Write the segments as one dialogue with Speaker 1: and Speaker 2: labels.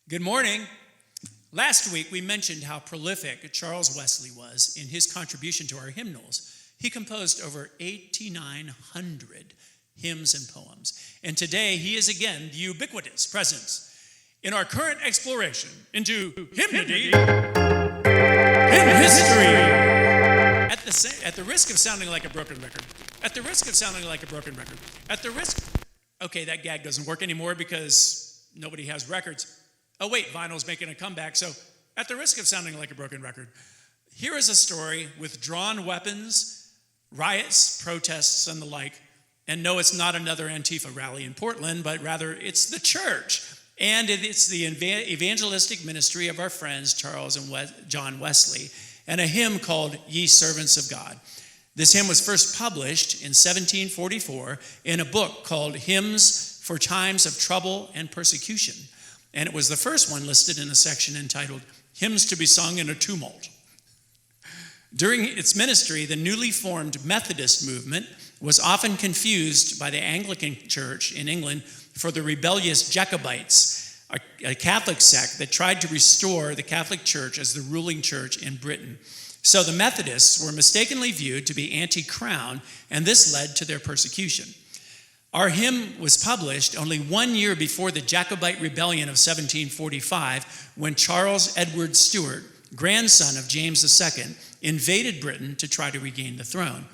Speaker 1: Good morning. Last week we mentioned how prolific Charles Wesley was in his contribution to our hymnals. He composed over 8,900 hymns and poems. And today he is again the ubiquitous presence in our current exploration into Hymnody in history. At the risk of sounding like a broken record, okay, that gag doesn't work anymore because nobody has records. Oh wait, vinyl's making a comeback, so at the risk of sounding like a broken record, here is a story with drawn weapons, riots, protests, and the like. And no, it's not another Antifa rally in Portland, but rather it's the church. And it's the evangelistic ministry of our friends Charles and John Wesley, and a hymn called Ye Servants of God. This hymn was first published in 1744 in a book called Hymns for Times of Trouble and Persecution. And it was the first one listed in a section entitled Hymns to be Sung in a Tumult. During its ministry, the newly formed Methodist movement was often confused by the Anglican Church in England for the rebellious Jacobites, a Catholic sect that tried to restore the Catholic Church as the ruling church in Britain. So the Methodists were mistakenly viewed to be anti-crown, and this led to their persecution. Our hymn was published only 1 year before the Jacobite Rebellion of 1745, when Charles Edward Stuart, grandson of James II, invaded Britain to try to regain the throne.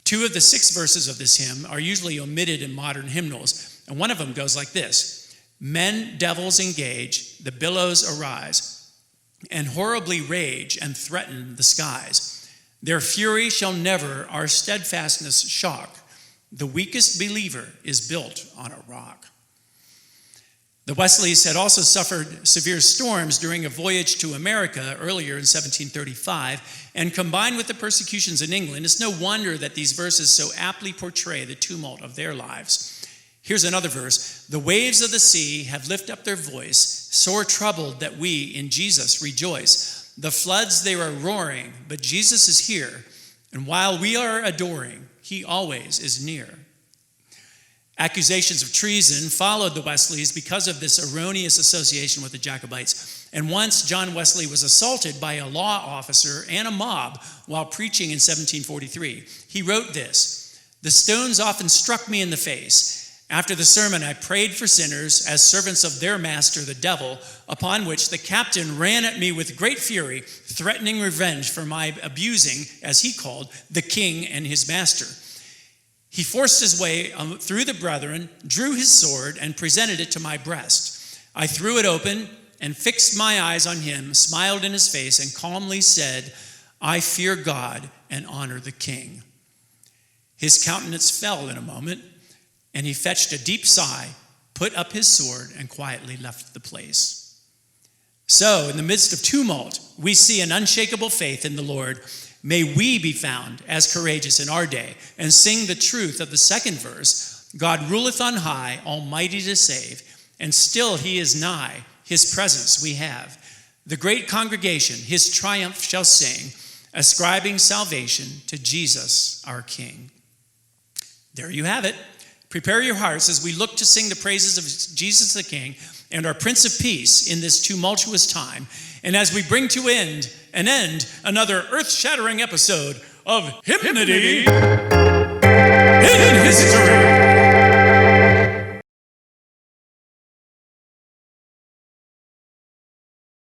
Speaker 1: 2 of the 6 verses of this hymn are usually omitted in modern hymnals, and one of them goes like this: Men, devils engage, the billows arise, and horribly rage and threaten the skies. Their fury shall never our steadfastness shock. The weakest believer is built on a rock. The Wesleys had also suffered severe storms during a voyage to America earlier in 1735, and combined with the persecutions in England, it's no wonder that these verses so aptly portray the tumult of their lives. Here's another verse: The waves of the sea have lifted up their voice, sore troubled that we in Jesus rejoice. The floods they are roaring, but Jesus is here, and while we are adoring, he always is near. Accusations of treason followed the Wesleys because of this erroneous association with the Jacobites. And once John Wesley was assaulted by a law officer and a mob while preaching in 1743. He wrote this: The stones often struck me in the face. After the sermon, I prayed for sinners as servants of their master, the devil, upon which the captain ran at me with great fury, threatening revenge for my abusing, as he called, the king and his master. He forced his way through the brethren, drew his sword, and presented it to my breast. I threw it open and fixed my eyes on him, smiled in his face, and calmly said, I fear God and honor the king. His countenance fell in a moment, and he fetched a deep sigh, put up his sword, and quietly left the place. So, in the midst of tumult, we see an unshakable faith in the Lord. May we be found as courageous in our day and sing the truth of the second verse: God ruleth on high, almighty to save, and still he is nigh, his presence we have. The great congregation his triumph shall sing, ascribing salvation to Jesus our King. There you have it. Prepare your hearts as we look to sing the praises of Jesus the King and our Prince of Peace in this tumultuous time, and as we bring to an end another earth-shattering episode of Hymnody in History.